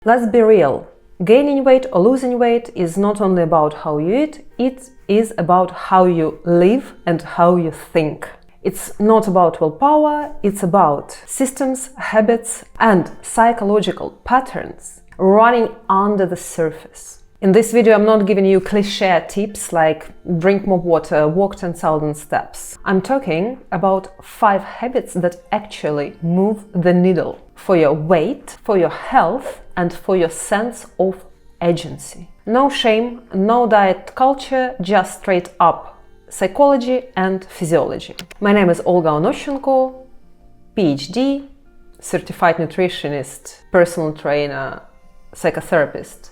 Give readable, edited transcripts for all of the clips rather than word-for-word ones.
Let's be real. Gaining weight or losing weight is not only about how you eat, it is about how you live and how you think. It's not about willpower, it's about systems, habits, and psychological patterns running under the surface. In this video, I'm not giving you cliché tips like drink more water, walk 10,000 steps. I'm talking about 5 habits that actually move the needle for your weight, for your health, and for your sense of agency. No shame, no diet culture, just straight up psychology and physiology. My name is Olga Onoshenko, PhD, certified nutritionist, personal trainer, psychotherapist.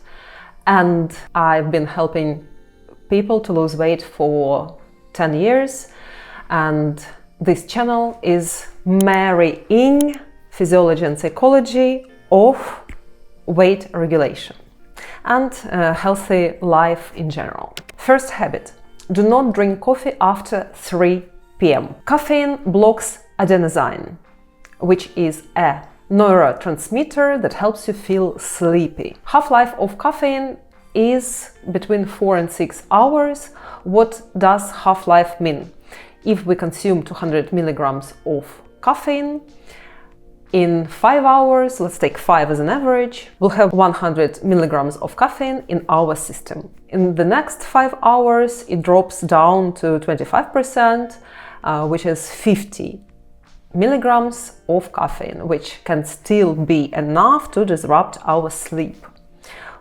And I've been helping people to lose weight for 10 years. And this channel is marrying physiology and psychology of weight regulation and healthy life in general. First habit: do not drink coffee after 3 p.m. Caffeine blocks adenosine, which is a neurotransmitter that helps you feel sleepy. Half-life of caffeine is between 4 and 6 hours. What does half-life mean? If we consume 200 milligrams of caffeine, in 5 hours, let's take 5 as an average, we'll have 100 milligrams of caffeine in our system. In the next 5 hours, it drops down to 25%, which is 50 milligrams of caffeine, which can still be enough to disrupt our sleep.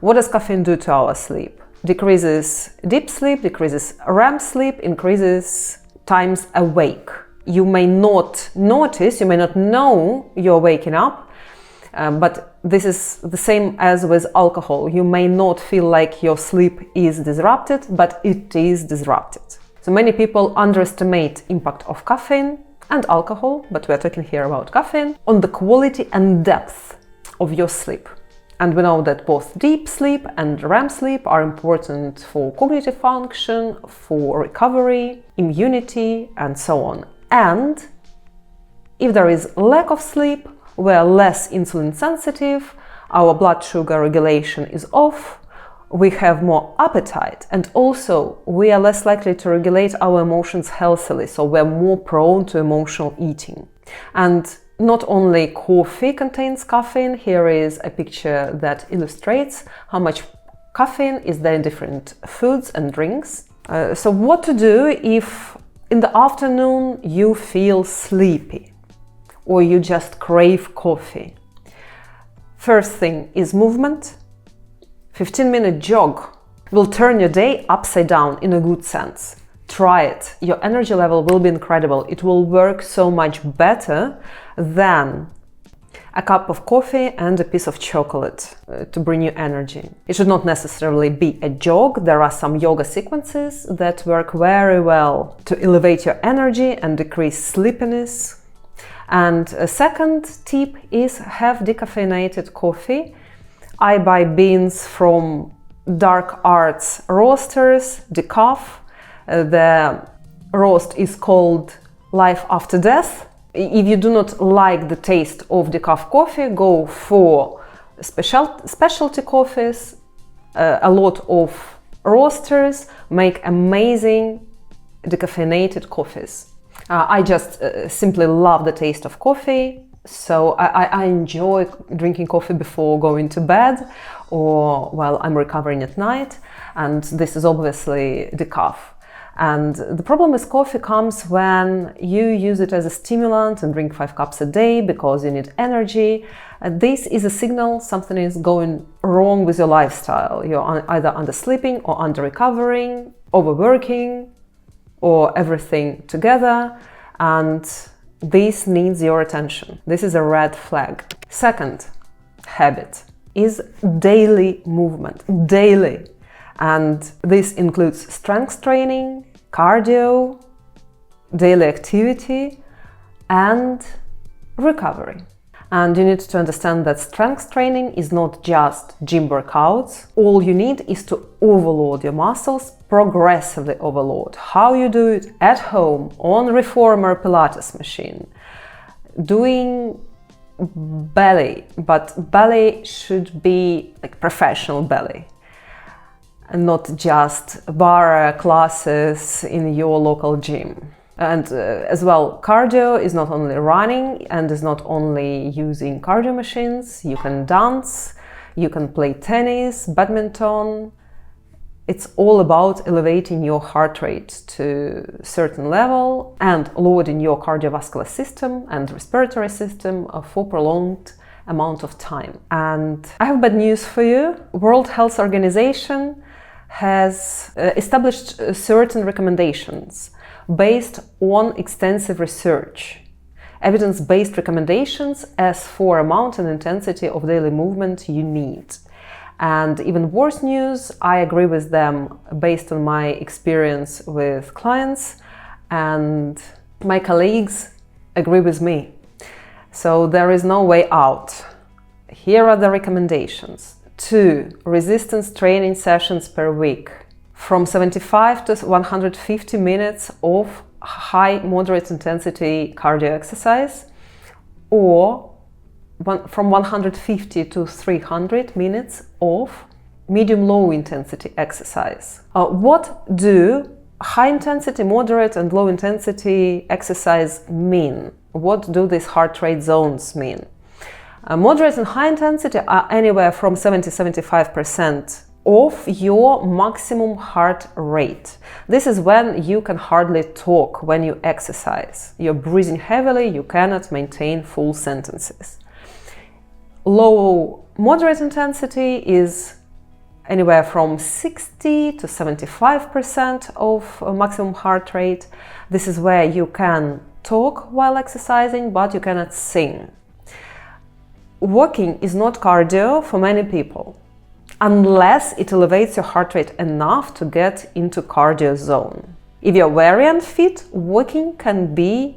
What does caffeine do to our sleep? Decreases deep sleep, decreases REM sleep, increases times awake. You may not notice, you may not know you're waking up, but this is the same as with alcohol. You may not feel like your sleep is disrupted, but it is disrupted. So many people underestimate impact of caffeine and alcohol, but we're talking here about caffeine, on the quality and depth of your sleep. And we know that both deep sleep and REM sleep are important for cognitive function, for recovery, immunity, and so on. And if there is lack of sleep, we're less insulin sensitive, our blood sugar regulation is off, we have more appetite, and also we are less likely to regulate our emotions healthily, so we're more prone to emotional eating. And not only coffee contains caffeine, here is a picture that illustrates how much caffeine is there in different foods and drinks. So what to do if in the afternoon you feel sleepy or you just crave coffee? First thing is movement. 15-minute jog will turn your day upside down in a good sense. Try it. Your energy level will be incredible. It will work so much better than a cup of coffee and a piece of chocolate to bring you energy. It should not necessarily be a jog. There are some yoga sequences that work very well to elevate your energy and decrease sleepiness. And a second tip is have decaffeinated coffee. I buy beans from Dark Arts Roasters, decaf. The roast is called Life After Death. If you do not like the taste of decaf coffee, go for specialty coffees. A lot of roasters make amazing decaffeinated coffees. I just simply love the taste of coffee. So I enjoy drinking coffee before going to bed or while I'm recovering at night. And this is obviously decaf. And the problem with coffee comes when you use it as a stimulant and drink 5 cups a day because you need energy. This is a signal something is going wrong with your lifestyle. You're either undersleeping or under-recovering, overworking, or everything together. And this needs your attention. This is a red flag. Second habit is daily movement. Daily. And this includes strength training, cardio, daily activity, and recovery. And you need to understand that strength training is not just gym workouts. All you need is to overload your muscles, progressively overload. How you do it? At home, on reformer Pilates machine, doing belly, but belly should be like professional belly, and not just bar classes in your local gym. And as well, cardio is not only running and is not only using cardio machines. You can dance, you can play tennis, badminton. It's all about elevating your heart rate to a certain level and loading your cardiovascular system and respiratory system for prolonged amount of time. And I have bad news for you. World Health Organization has established certain recommendations based on extensive research, evidence-based recommendations as for amount and intensity of daily movement you need. And even worse news, I agree with them based on my experience with clients, and my colleagues agree with me. So there is no way out. Here are the recommendations. 2 resistance training sessions per week, from 75 to 150 minutes of high moderate intensity cardio exercise, or from 150 to 300 minutes of medium-low intensity exercise. What do high intensity, moderate and low intensity exercise mean? What do these heart rate zones mean? Moderate and high intensity are anywhere from 70-75% of your maximum heart rate. This is when you can hardly talk when you exercise. You're breathing heavily, you cannot maintain full sentences. Low moderate intensity is anywhere from 60 to 75% of maximum heart rate. This is where you can talk while exercising, but you cannot sing. Walking is not cardio for many people, unless it elevates your heart rate enough to get into cardio zone. If you're very unfit, walking can be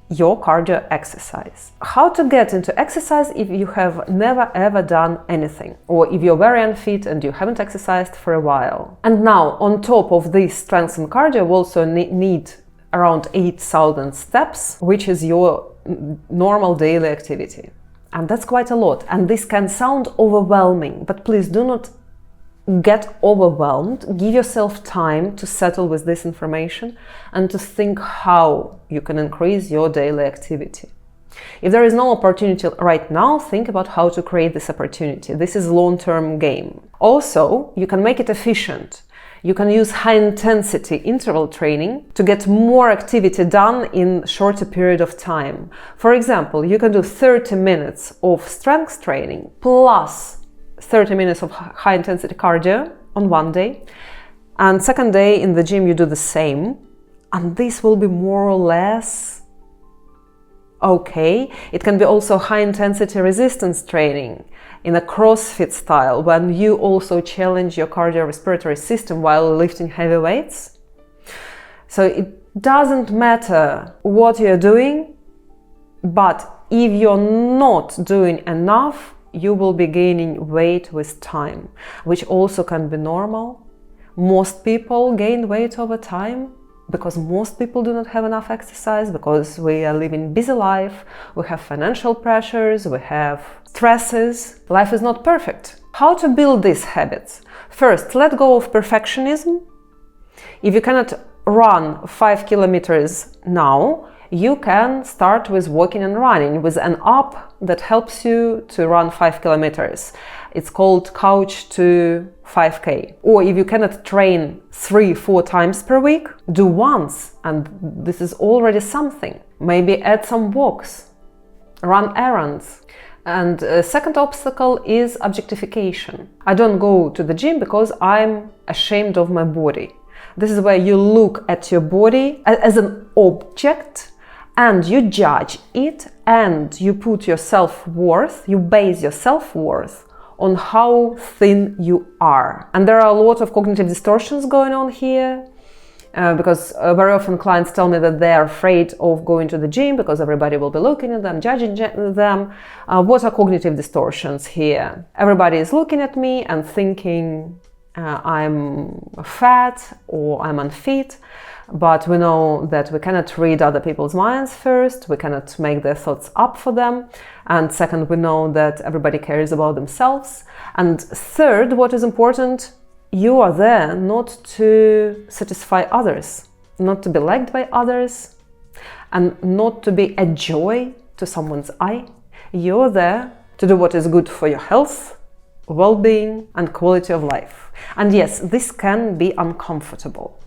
your cardio exercise. How to get into exercise if you have never ever done anything, or if you're very unfit and you haven't exercised for a while. And now, on top of this strength and cardio, you also need around 8,000 steps, which is your normal daily activity. And that's quite a lot. And this can sound overwhelming, but please do not get overwhelmed. Give yourself time to settle with this information and to think how you can increase your daily activity. If there is no opportunity right now, think about how to create this opportunity. This is a long-term game. Also, you can make it efficient. You can use high-intensity interval training to get more activity done in a shorter period of time. For example, you can do 30 minutes of strength training plus 30 minutes of high-intensity cardio on one day, and second day in the gym you do the same, and this will be more or less okay. It can be also high-intensity resistance training in a CrossFit style, when you also challenge your cardiorespiratory system while lifting heavy weights. So it doesn't matter what you're doing, but if you're not doing enough, you will be gaining weight with time, which also can be normal. Most people gain weight over time because most people do not have enough exercise, because we are living busy life, we have financial pressures, we have stresses. Life is not perfect. How to build these habits? First, let go of perfectionism. If you cannot run 5 kilometers now, you can start with walking and running with an app that helps you to run 5 kilometers. It's called Couch to 5K. Or if you cannot train 3-4 times per week, do once, and this is already something. Maybe add some walks, run errands. And a second obstacle is objectification. I don't go to the gym because I'm ashamed of my body. This is where you look at your body as an object and you judge it, and you put your self-worth, you base your self-worth on how thin you are. And there are a lot of cognitive distortions going on here, because very often clients tell me that they're afraid of going to the gym because everybody will be looking at them, judging them. What are cognitive distortions here? Everybody is looking at me and thinking I'm fat or I'm unfit. but we know that we cannot read other people's minds first, we cannot make their thoughts up for them, and second, we know that everybody cares about themselves, and third, what is important, you are there not to satisfy others, not to be liked by others, and not to be a joy to someone's eye. You're there to do what is good for your health, well-being, and quality of life. And yes, this can be uncomfortable.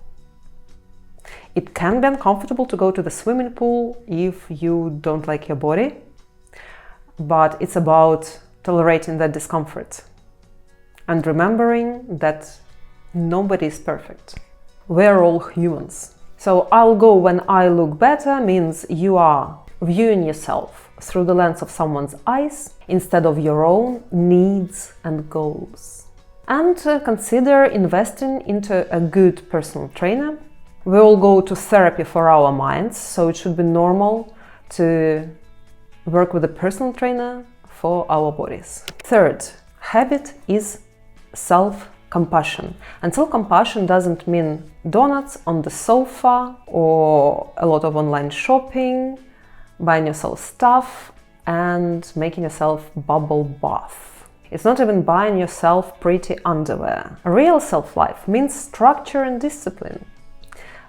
It can be uncomfortable to go to the swimming pool if you don't like your body, but it's about tolerating that discomfort and remembering that nobody is perfect. We're all humans. So I'll go when I look better means you are viewing yourself through the lens of someone's eyes instead of your own needs and goals. And consider investing into a good personal trainer. We all go to therapy for our minds, so it should be normal to work with a personal trainer for our bodies. Third habit is self-compassion. And self-compassion doesn't mean donuts on the sofa or a lot of online shopping, buying yourself stuff and making yourself bubble bath. It's not even buying yourself pretty underwear. Real self-life means structure and discipline.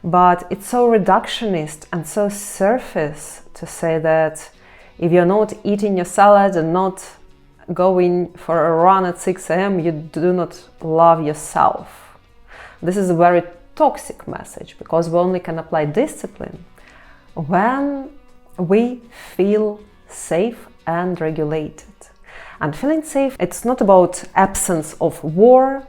But it's so reductionist and so surface to say that if you're not eating your salad and not going for a run at 6 a.m., you do not love yourself. This is a very toxic message because we only can apply discipline when we feel safe and regulated. And feeling safe, it's not about absence of war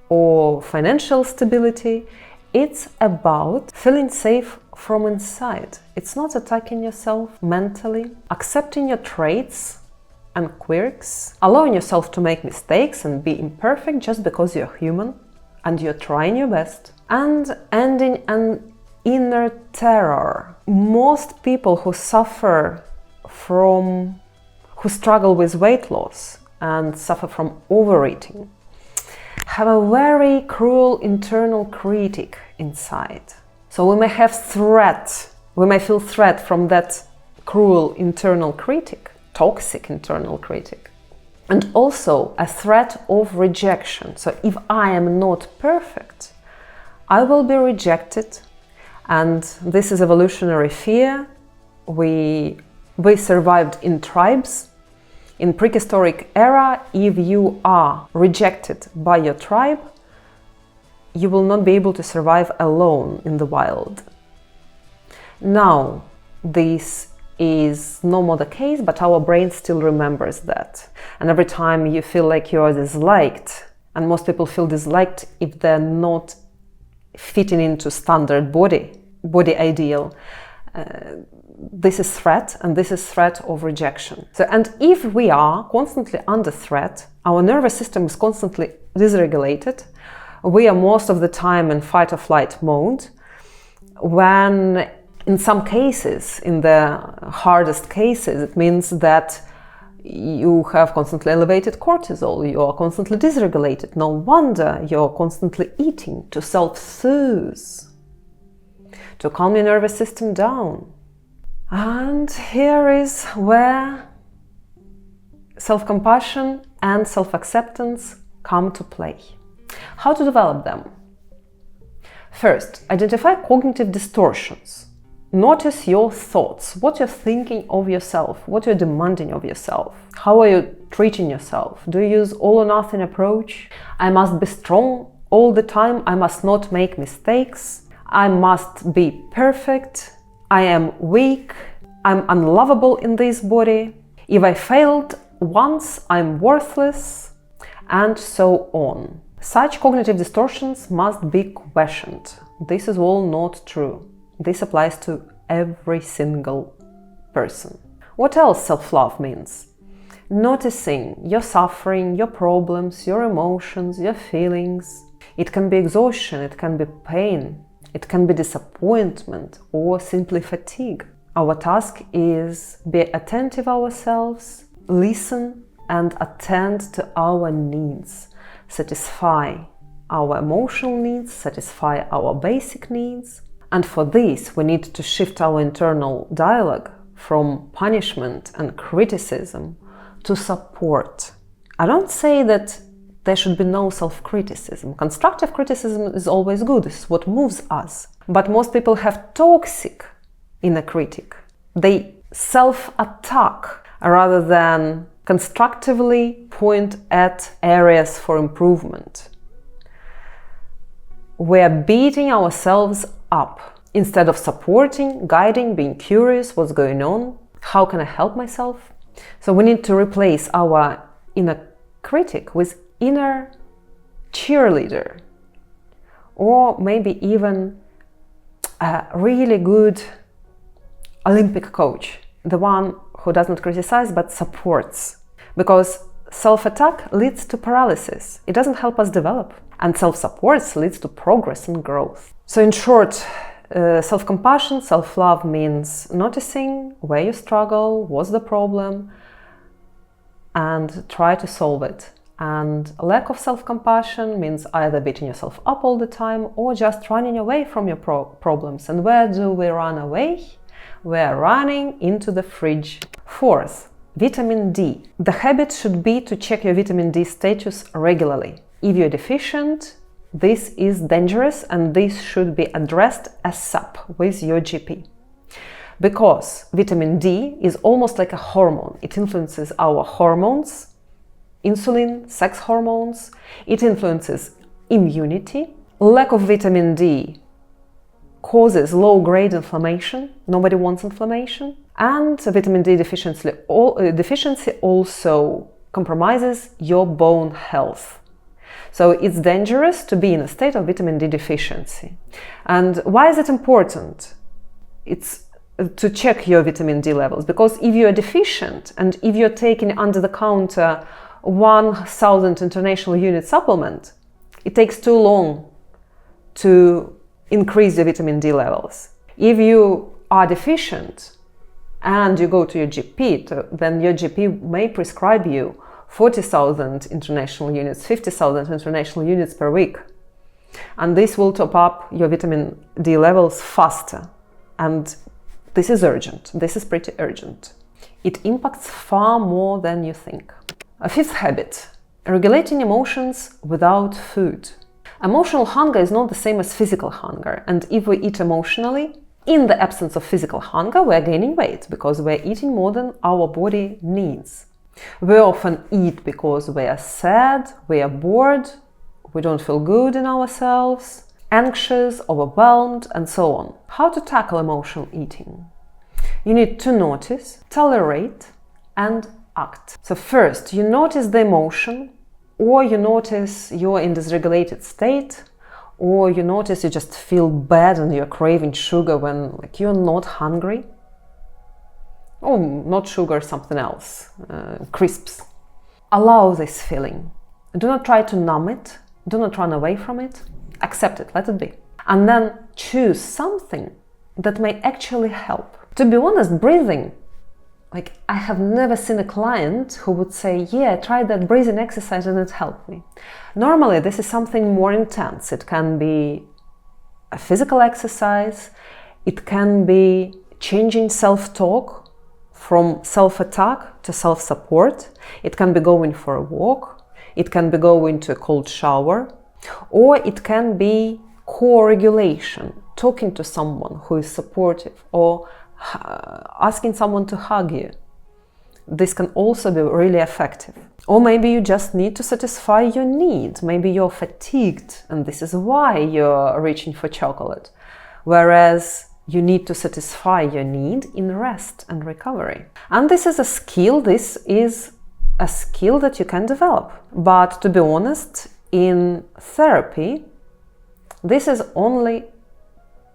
or financial stability. It's about feeling safe from inside. It's not attacking yourself mentally, accepting your traits and quirks, allowing yourself to make mistakes and be imperfect just because you're human and you're trying your best, and ending an inner terror. Most people who struggle with weight loss and suffer from overeating have a very cruel internal critic inside. So we may feel threat from that cruel internal critic, toxic internal critic, and also a threat of rejection. So if I am not perfect, I will be rejected, and this is evolutionary fear. We survived in tribes. In prehistoric era, if you are rejected by your tribe, you will not be able to survive alone in the wild. Now, this is no more the case, but our brain still remembers that. And every time you feel like you are disliked, and most people feel disliked if they're not fitting into standard body ideal, this is threat, and this is threat of rejection. So, and if we are constantly under threat, our nervous system is constantly dysregulated, we are most of the time in fight or flight mode, when in some cases, in the hardest cases, it means that you have constantly elevated cortisol, you are constantly dysregulated. No wonder you're constantly eating to self-soothe, to calm your nervous system down. And here is where self-compassion and self-acceptance come to play. How to develop them? First, identify cognitive distortions. Notice your thoughts, what you're thinking of yourself, what you're demanding of yourself. How are you treating yourself? Do you use all or nothing approach? I must be strong all the time. I must not make mistakes. I must be perfect. I am weak. I'm unlovable in this body. If I failed once, I'm worthless, and so on. Such cognitive distortions must be questioned. This is all not true. This applies to every single person. What else self-love means? Noticing your suffering, your problems, your emotions, your feelings. It can be exhaustion, it can be pain, it can be disappointment, or simply fatigue. Our task is be attentive ourselves, listen and attend to our needs, satisfy our emotional needs, satisfy our basic needs, And for this, we need to shift our internal dialogue from punishment and criticism to support. I don't say that there should be no self-criticism. Constructive criticism is always good. This is what moves us. But most people have toxic inner critic. They self-attack rather than constructively point at areas for improvement. We're beating ourselves up instead of supporting, guiding, being curious, what's going on, how can I help myself? So we need to replace our inner critic with inner cheerleader, or maybe even a really good Olympic coach, the one who doesn't criticize but supports. Because self-attack leads to paralysis. It doesn't help us develop. And self-support leads to progress and growth. So in short, self-compassion, self-love means noticing where you struggle, what's the problem, and try to solve it. And lack of self-compassion means either beating yourself up all the time or just running away from your problems. And where do we run away? We're running into the fridge. Fourth, vitamin D. The habit should be to check your vitamin D status regularly. If you're deficient, this is dangerous and this should be addressed ASAP with your GP. Because vitamin D is almost like a hormone. It influences our hormones, insulin, sex hormones. It influences immunity. Lack of vitamin D causes low-grade inflammation. Nobody wants inflammation. And vitamin D deficiency also compromises your bone health. So it's dangerous to be in a state of vitamin D deficiency. And why is it important? It's to check your vitamin D levels, because if you're deficient and if you're taking under the counter 1,000 international unit supplement, it takes too long to increase your vitamin D levels. If you are deficient and you go to your GP, then your GP may prescribe you 40,000 international units, 50,000 international units per week. And this will top up your vitamin D levels faster. And this is urgent. This is pretty urgent. It impacts far more than you think. A fifth habit, regulating emotions without food. Emotional hunger is not the same as physical hunger. And if we eat emotionally, in the absence of physical hunger, we're gaining weight because we're eating more than our body needs. We often eat because we are sad, we are bored, we don't feel good in ourselves, anxious, overwhelmed, and so on. How to tackle emotional eating? You need to notice, tolerate, and act. So first, you notice the emotion, or you notice you're in dysregulated state, or you notice you just feel bad and you're craving sugar when you're not hungry. Oh, not sugar, something else, crisps. Allow this feeling. Do not try to numb it. Do not run away from it. Accept it, let it be. And then choose something that may actually help. To be honest, breathing. I have never seen a client who would say, yeah, I tried that breathing exercise and it helped me. Normally, this is something more intense. It can be a physical exercise. It can be changing self-talk from self-attack to self-support. It can be going for a walk. It can be going to a cold shower. Or it can be co-regulation, talking to someone who is supportive, or asking someone to hug you. This can also be really effective. Or maybe you just need to satisfy your need. Maybe you're fatigued and this is why you're reaching for chocolate. Whereas you need to satisfy your need in rest and recovery. And this is a skill. This is a skill that you can develop. But to be honest, in therapy, this is only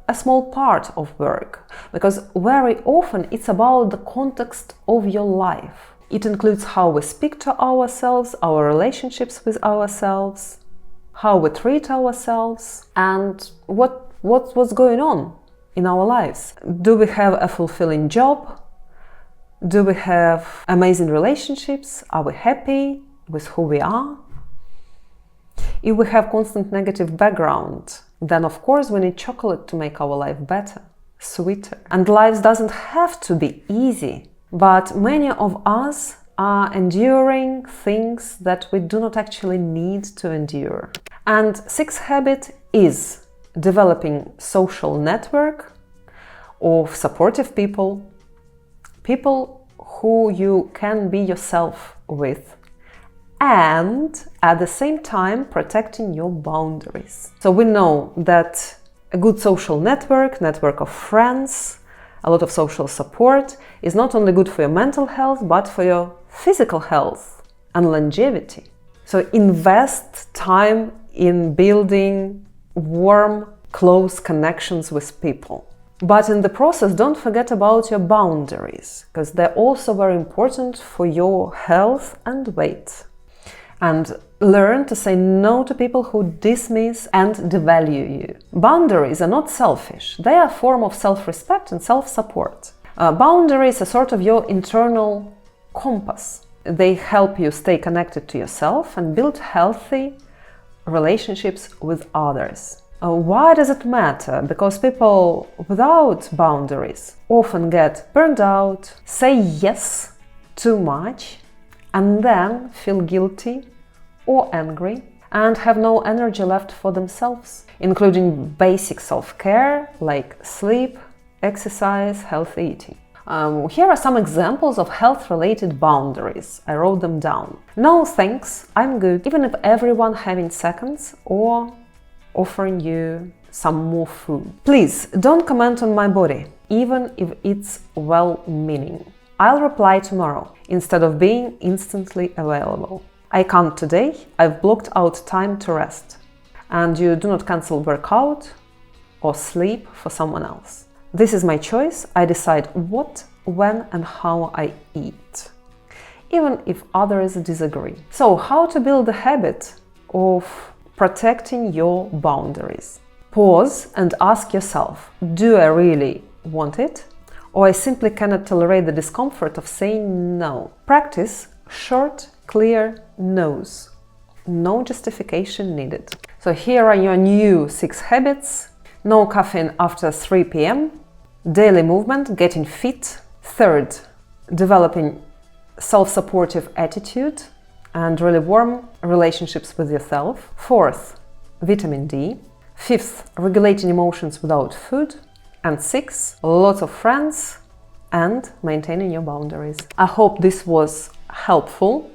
a small part of work, because very often it's about the context of your life. It includes how we speak to ourselves, our relationships with ourselves, how we treat ourselves, and what's going on in our lives. Do we have a fulfilling job? Do we have amazing relationships? Are we happy with who we are? If we have constant negative background then of course we need chocolate to make our life better, sweeter. And life doesn't have to be easy, but many of us are enduring things that we do not actually need to endure. And sixth habit is developing social network of supportive people, people who you can be yourself with, and at the same time protecting your boundaries. So we know that a good social network of friends, a lot of social support is not only good for your mental health, but for your physical health and longevity. So invest time in building warm, close connections with people. But in the process, don't forget about your boundaries, because they're also very important for your health and weight. And learn to say no to people who dismiss and devalue you. Boundaries are not selfish. They are a form of self-respect and self-support. Boundaries are sort of your internal compass. They help you stay connected to yourself and build healthy relationships with others. Why does it matter? Because people without boundaries often get burned out, say yes too much, and then feel guilty or angry and have no energy left for themselves, including basic self-care like sleep, exercise, healthy eating. Here are some examples of health-related boundaries. I wrote them down. No thanks, I'm good, even if everyone having seconds or offering you some more food. Please don't comment on my body, even if it's well-meaning. I'll reply tomorrow instead of being instantly available. I can't today, I've blocked out time to rest. And you do not cancel workout or sleep for someone else. This is my choice. I decide what, when and how I eat, even if others disagree. So how to build the habit of protecting your boundaries? Pause and ask yourself, do I really want it? Or I simply cannot tolerate the discomfort of saying no. Practice short, clear no's. No justification needed. So here are your new 6 habits. No caffeine after 3 p.m. Daily movement, getting fit. 3rd, developing self-supportive attitude and really warm relationships with yourself. 4th, vitamin D. 5th, regulating emotions without food. And 6th, lots of friends and maintaining your boundaries. I hope this was helpful.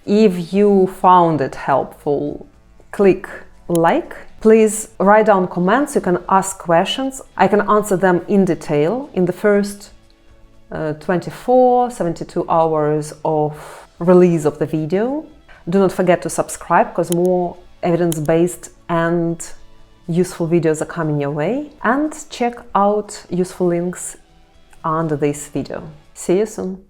If you found it helpful, click like. Please write down comments. You can ask questions. I can answer them in detail in the first 72 hours of release of the video. Do not forget to subscribe, because more evidence-based and useful videos are coming your way. And check out useful links under this video. See you soon.